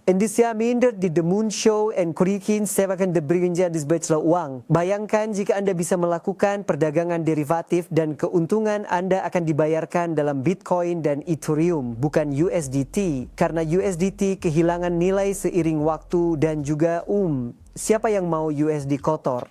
En dessa mindre di The Moon Show en kurikin saya akan berbelanja di sebetulnya uang. Bayangkan jika Anda bisa melakukan perdagangan derivatif dan keuntungan Anda akan dibayarkan dalam Bitcoin dan Ethereum, bukan USDT. Karena USDT kehilangan nilai seiring waktu dan juga siapa yang mau USD kotor?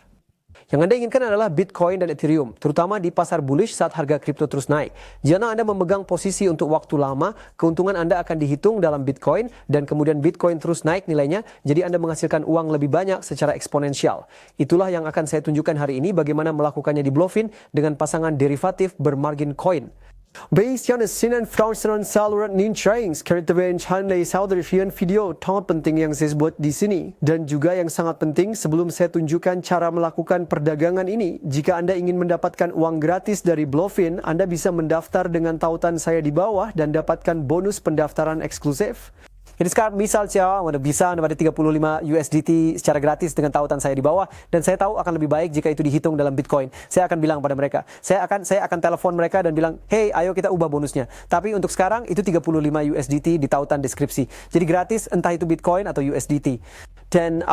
Yang Anda inginkan adalah Bitcoin dan Ethereum, terutama di pasar bullish saat harga kripto terus naik. Jika Anda memegang posisi untuk waktu lama, keuntungan Anda akan dihitung dalam Bitcoin dan kemudian Bitcoin terus naik nilainya, jadi Anda menghasilkan uang lebih banyak secara eksponensial. Itulah yang akan saya tunjukkan hari ini bagaimana melakukannya di Bluefin dengan pasangan derivatif bermargin coin. Based on sinan frauduleran saluran ninjaings, keretawen Hanley Saudari video sangat penting yang saya buat di sini. Dan juga yang sangat penting sebelum saya tunjukkan cara melakukan perdagangan ini, jika Anda ingin mendapatkan uang gratis dari Bluefin, Anda bisa mendaftar dengan tautan saya di bawah dan dapatkan bonus pendaftaran eksklusif. Jadi sekarang misal Anda bisa dapat 35 USDT secara gratis dengan tautan saya di bawah, dan saya tahu akan lebih baik jika itu dihitung dalam Bitcoin. Saya akan bilang pada mereka, saya akan telepon mereka dan bilang, hey, ayo kita ubah bonusnya. Tapi untuk sekarang itu 35 USDT di tautan deskripsi. Jadi gratis entah itu Bitcoin atau USDT. Dan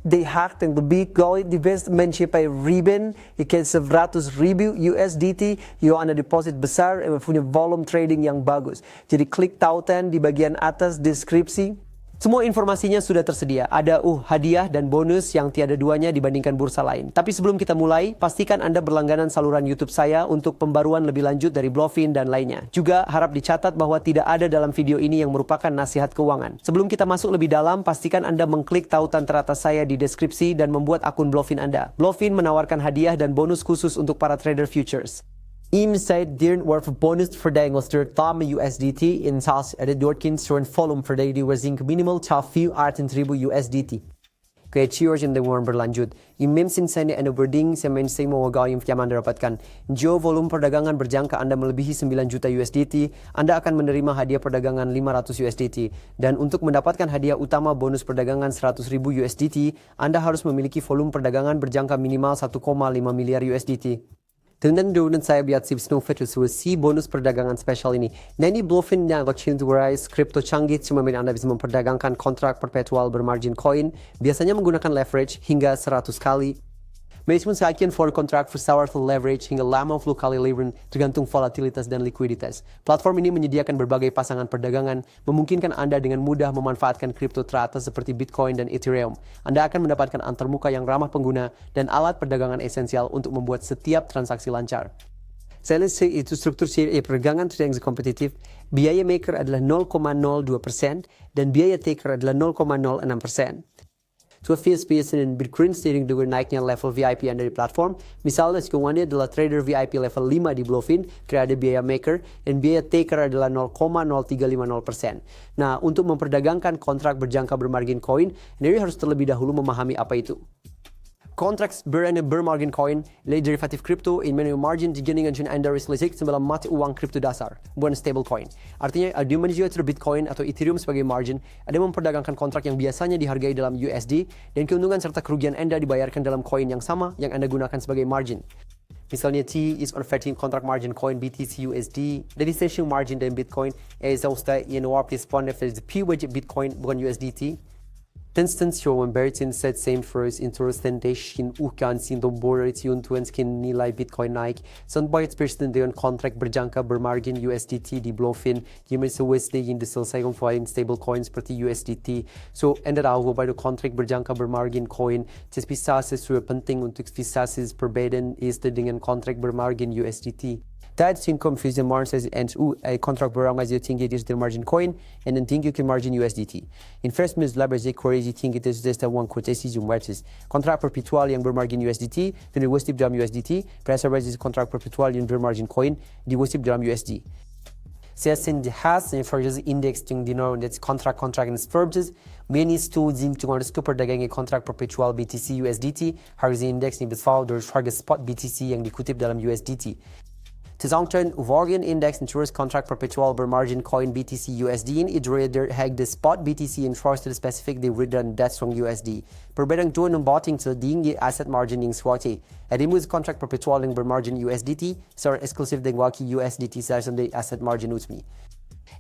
they hacked yang lebih gold mencapai ribbon, ikan 100,000 USDT, Anda deposit besar, punya volume trading yang bagus. Jadi klik tautan di bagian atas deskripsi. Semua informasinya sudah tersedia. Ada hadiah dan bonus yang tiada duanya dibandingkan bursa lain. Tapi sebelum kita mulai, pastikan Anda berlangganan saluran YouTube saya untuk pembaruan lebih lanjut dari Bluefin dan lainnya. Juga harap dicatat bahwa tidak ada dalam video ini yang merupakan nasihat keuangan. Sebelum kita masuk lebih dalam, pastikan Anda mengklik tautan teratas saya di deskripsi dan membuat akun Bluefin Anda. Bluefin menawarkan hadiah dan bonus khusus untuk para trader futures. Inside didn't work for bonus för dig måste ta med USDT in SAS är det Dorkins för en volume för dig du zinc minimal ta 4,000 USDT. Kaya cheers yang dengan berlanjut. Imam sinsani and berding semen say mau gayung yang Anda dapatkan. Jo volume perdagangan berjangka Anda melebihi 9 juta USDT, Anda akan menerima hadiah perdagangan 500 USDT. Dan untuk mendapatkan hadiah utama bonus perdagangan 100,000 USDT, Anda harus memiliki volume perdagangan berjangka minimal 1,5 miliar USDT. Dengan download saya biat si Snowfit si bonus perdagangan spesial ini. Nani Bluefin yang lakukan rise kripto canggih cuma Anda bisa memperdagangkan kontrak perpetual bermargin coin, biasanya menggunakan leverage hingga 100 kali. Meskipun seakian for kontrak powerful leverage hingga 50 kali leverage tergantung volatilitas dan likuiditas. Platform ini menyediakan berbagai pasangan perdagangan, memungkinkan Anda dengan mudah memanfaatkan kripto teratas seperti Bitcoin dan Ethereum. Anda akan mendapatkan antarmuka yang ramah pengguna dan alat perdagangan esensial untuk membuat setiap transaksi lancar. Saya lihat itu struktur perdagangan yang kompetitif. Biaya maker adalah 0,02% dan biaya taker adalah 0,06%. Biasanya Bitcoin seiring dengan naiknya level VIP Anda di platform. Misalnya sekarang adalah trader VIP level 5 di Bluefin, ada biaya maker, dan biaya taker adalah 0,0350%. Nah, untuk memperdagangkan kontrak berjangka bermargin coin, Anda harus terlebih dahulu memahami apa itu. Kontrak bermargin coin, nilai derivatif kripto, in mana margin digandingkan dengan Anda risik sebelum mata uang kripto dasar, bukan stable coin. Artinya, di mana juga Bitcoin atau Ethereum sebagai margin, ada memperdagangkan kontrak yang biasanya dihargai dalam USD, dan keuntungan serta kerugian Anda dibayarkan dalam koin yang sama yang Anda gunakan sebagai margin. Misalnya T is converting contract margin coin BTC USD, dari sesi margin dan Bitcoin, exausta in warp respond for the P widget Bitcoin bukan USDT. Instance show Bertin said same first interestentation ukan sindo bority untuens kin nilai Bitcoin naik. Son by its person dengan kontrak berjangka bermargin USDT di Bluefin, gimana USD yang diselesaikan foreign stable coin seperti USDT. So ended up by the kontrak berjangka bermargin coin, pisahnya sudah penting untuk pisahnya perbedaan is dengan kontrak bermargin USDT. That's in confusion margin and a contract berang as you think it is the margin coin and then think you can margin USDT. In first minutes leverage crazy think it is just a one quotation margins. Contract perpetual yang bermargin USDT dan diwujud dalam USDT, pressure is contract perpetual yang bermargin coin diwujud dalam USD. Saya sendiri has forges index yang dino that's contract and spurges many studies yang harus perdagangan kontrak perpetual BTC USDT harga index ni besar dari harga spot BTC yang dikutip dalam USDT. Tillsammans vargen index insurance contract perpetual bermargin coin BTC USD in idreder hag the spot BTC in first to the specific the return that's from USD. Perbedaan join ng botting to the asset margin ng swati. Adimus contract perpetual ng bermargin USDT, so exclusive ng waki USDT sa the asset margin usmi.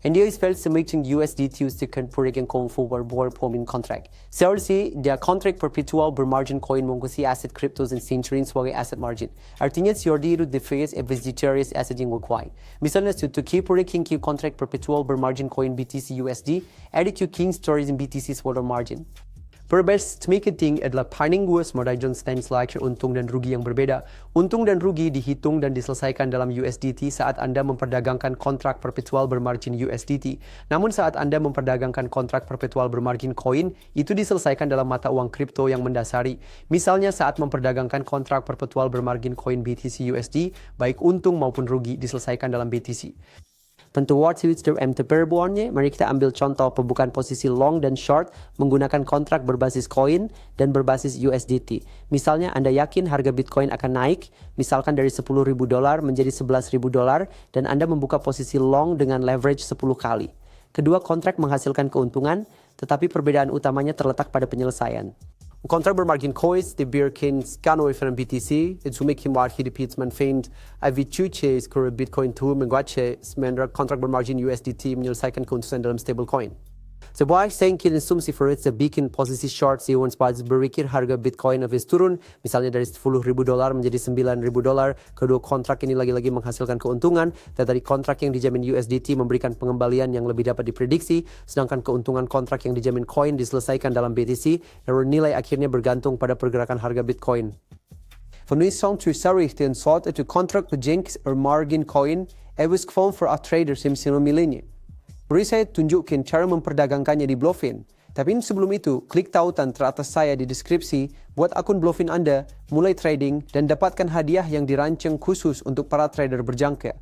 and there is fails making USDT ustikan purikan kong forward bor pomin contract. Seharusnya dia kontrak perpetual bermargin koin mengkusi aset cryptos dan century sebagai asset margin. Artinya CRD itu defense vegetarian asset yang required. Misalnya to keep purikan kontrak perpetual bermargin koin BTC USD, edit your king stories in BTC smaller margin. Perbest marketing adalah paling luas modern stance like untung dan rugi yang berbeda. Untung dan rugi dihitung dan diselesaikan dalam USDT saat Anda memperdagangkan kontrak perpetual bermargin USDT. Namun saat Anda memperdagangkan kontrak perpetual bermargin koin, itu diselesaikan dalam mata uang kripto yang mendasari. Misalnya saat memperdagangkan kontrak perpetual bermargin koin BTC USD, baik untung maupun rugi diselesaikan dalam BTC. Tentu what is the terperbuannya, mari kita ambil contoh pembukaan posisi long dan short menggunakan kontrak berbasis koin dan berbasis USDT. Misalnya Anda yakin harga Bitcoin akan naik, misalkan dari $10,000 menjadi $11,000 dan Anda membuka posisi long dengan leverage 10 kali. Kedua kontrak menghasilkan keuntungan, tetapi perbedaan utamanya terletak pada penyelesaian. Kontrak bermargin coins, the bear can scan away from BTC, it's to make him what he repeats man find IV2 skor Bitcoin 2 mengguache sementara kontrak bermargin USDT menyelesaikan keuntungan dalam stablecoin. Sebuah sengkin asumsi for it bikin posisi short si once pas berpikir harga Bitcoin habis turun, misalnya dari $10,000 menjadi $9,000, kedua kontrak ini lagi-lagi menghasilkan keuntungan, tetapi kontrak yang dijamin USDT memberikan pengembalian yang lebih dapat diprediksi, sedangkan keuntungan kontrak yang dijamin koin diselesaikan dalam BTC, dan nilai akhirnya bergantung pada pergerakan harga Bitcoin. Vernuisang terusarichten sought itu kontrak pejengks or margin coin, was kvom for a trader simsin memilihnya. Beri saya tunjukkan cara memperdagangkannya di Bluefin. Tapi sebelum itu, klik tautan teratas saya di deskripsi buat akun Bluefin Anda, mulai trading dan dapatkan hadiah yang dirancang khusus untuk para trader berjangka.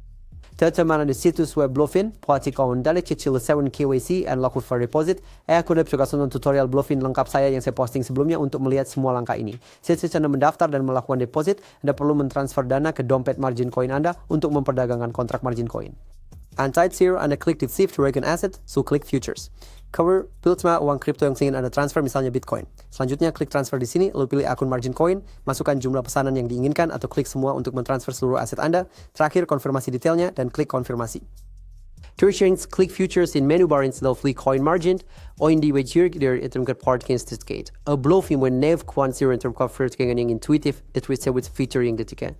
Teman-teman di situs web Bluefin, puati kawan dalek kecil 7 KYC and laku for deposit. Aku dapat juga nonton tutorial Bluefin lengkap saya yang saya posting sebelumnya untuk melihat semua langkah ini. Setelah Anda mendaftar dan melakukan deposit, Anda perlu mentransfer dana ke dompet margin coin Anda untuk memperdagangkan kontrak margin coin. Untied here, Anda klik di Shift to Recon Asset, so klik Futures. Cover pilih uang kripto yang ingin Anda transfer, misalnya Bitcoin. Selanjutnya klik transfer di sini, lalu pilih akun margin coin, masukkan jumlah pesanan yang diinginkan atau klik semua untuk mentransfer seluruh aset Anda. Terakhir konfirmasi detailnya dan klik konfirmasi. To change, click Futures in menu bar instead of click Coin Margin. O hindi with here, there it get part against this gate. A Bluefin when nev kwan zero in term cover yang intuitive, it will say with featuring the ticket.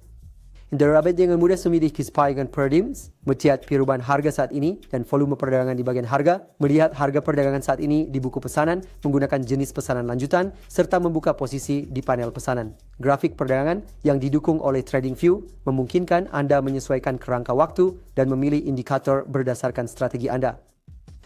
Dapat dengan mudah sumidih kispahikan paradigms, melihat perubahan harga saat ini dan volume perdagangan di bagian harga, melihat harga perdagangan saat ini di buku pesanan, menggunakan jenis pesanan lanjutan, serta membuka posisi di panel pesanan. Grafik perdagangan yang didukung oleh TradingView memungkinkan Anda menyesuaikan kerangka waktu dan memilih indikator berdasarkan strategi Anda.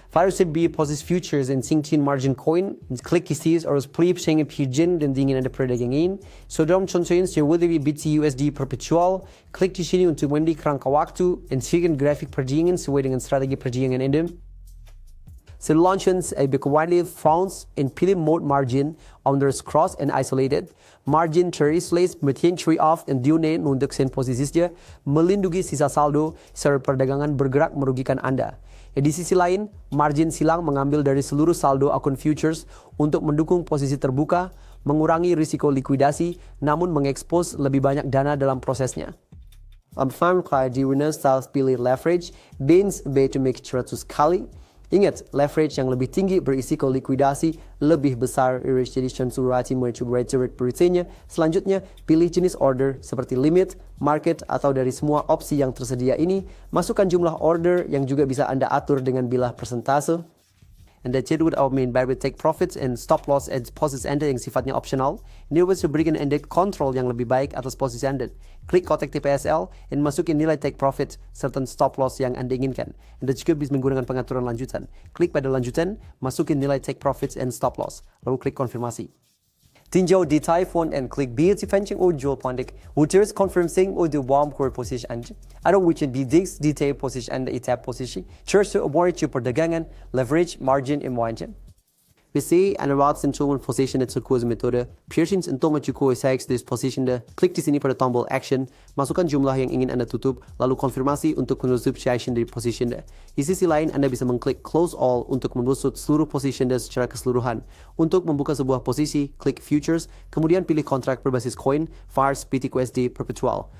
Viruset B poses futures and singtin margin coin, klik keys or plip sing pigeon dan dingin Anda perdagangin. So dalam contoh ini saya boleh BTC USD perpetual, klik di sini untuk memilih kerangka waktu dan siapkan grafik perdagangan sesuai dengan strategi perdagangan Anda. So launches a big widely found in pilih mode margin under cross and isolated. Margin terisolate potentially off and diune untuk posisinya melindungi sisa saldo serta perdagangan bergerak merugikan Anda. Di sisi lain, margin silang mengambil dari seluruh saldo akun futures untuk mendukung posisi terbuka, mengurangi risiko likuidasi, namun mengekspos lebih banyak dana dalam prosesnya. Farm card di Renaissance pilih leverage, Bains B to make 100 kali. Ingat, leverage yang lebih tinggi berisiko likuidasi lebih besar jadi surati mencoba beritanya. Selanjutnya, pilih jenis order seperti limit, market, atau dari semua opsi yang tersedia ini. Masukkan jumlah order yang juga bisa Anda atur dengan bilah persentase. Anda cedut atau main buy take profits and stop loss and posisi Anda yang sifatnya optional. Ini bisa berikan Anda kontrol yang lebih baik atas posisi Anda. Klik kotak TPSL dan masukin nilai take profit serta stop loss yang Anda inginkan. Anda juga bisa menggunakan pengaturan lanjutan. Klik pada lanjutan, masukin nilai take profits and stop loss. Lalu klik konfirmasi. Tinjau detail font and klik BLT fencing or jual pandik. Uters confirming or the warm core position Anda. Ada which be this detail position Anda itap posisi. Church to avoid perdagangan, leverage, margin, and margin. PC and routes in tool position at sequence metode. Piercings and tomachuko sex this position the. Klik di sini pada tombol action. Masukkan jumlah yang ingin Anda tutup. Lalu konfirmasi untuk menutup session dari position the. Di sisi lain Anda bisa mengklik close all untuk menutup seluruh position the secara keseluruhan. Untuk membuka sebuah posisi, klik futures. Kemudian pilih kontrak berbasis coin, VARS, BTQSD, perpetual.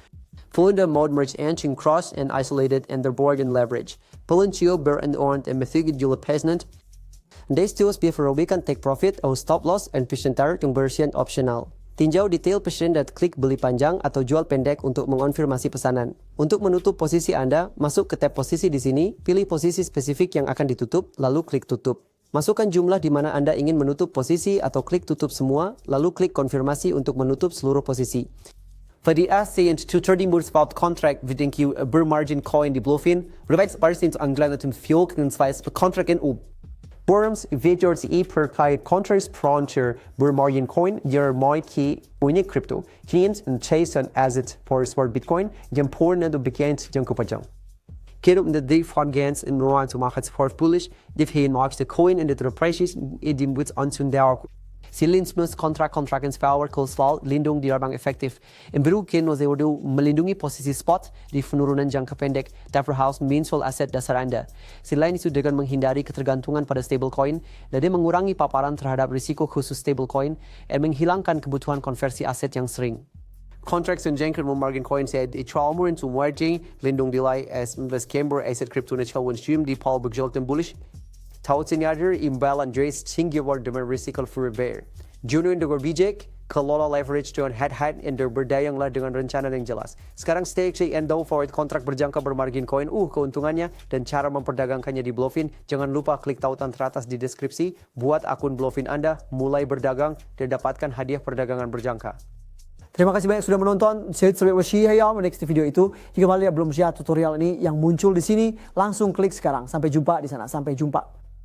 Volgende mode merge engine cross and isolated and the board and leverage. Peluncio berendord en method jula pesnant. Destios beverobikan take profit atau stop loss and position target conversion optional. Tinjau detail position dan klik beli panjang atau jual pendek untuk mengonfirmasi pesanan. Untuk menutup posisi Anda, masuk ke tab posisi di sini, pilih posisi spesifik yang akan ditutup, lalu klik tutup. Masukkan jumlah di mana Anda ingin menutup posisi atau klik tutup semua, lalu klik konfirmasi untuk menutup seluruh posisi. För det är sent 230 motorsport contract vid en bear margin coin di Bluefin, revides parsins anglandet om fjolkningsvis på kontrakten upp. Borums vidjords per kite contracts pronter bear margin coin ger moi ki unik crypto. Clients and chase an asset for sport bitcoin, jam porna do bekend jam kupajang. Kerum de de fondgens in noan to markets for bullish, div he marks the coin and the prices idim with onsun der Silinsmus kontrakens power coastal lindung diarbang efektif. In Berukin was able to melindungi posisi spot di penurunan jangka pendek Tafferhouse meaningful asset dasar Anda. Selain itu dengan menghindari ketergantungan pada stablecoin, dan mengurangi paparan terhadap risiko khusus stablecoin dan menghilangkan kebutuhan konversi aset yang sering. Contracts and jangkar margin coin said itralmur into margin lindung delay as Camber asset crypto natural when stream di Paul Bergjolt and bullish. Tautin yader imbalance Jace singular demand risiko for bear. Junior dengan bijak, kelola leverage dengan head-head and berdayanglah dengan rencana yang jelas. Sekarang stay and don't forward kontrak berjangka bermargin coin. Keuntungannya dan cara memperdagangkannya di Bluefin. Jangan lupa klik tautan teratas di deskripsi. Buat akun Bluefin Anda mulai berdagang dan dapatkan hadiah perdagangan berjangka. Terima kasih banyak sudah menonton. Saya sampai bersyia next video itu. Jika kalian belum share tutorial ini yang muncul di sini, langsung klik sekarang. Sampai jumpa di sana. Sampai jumpa.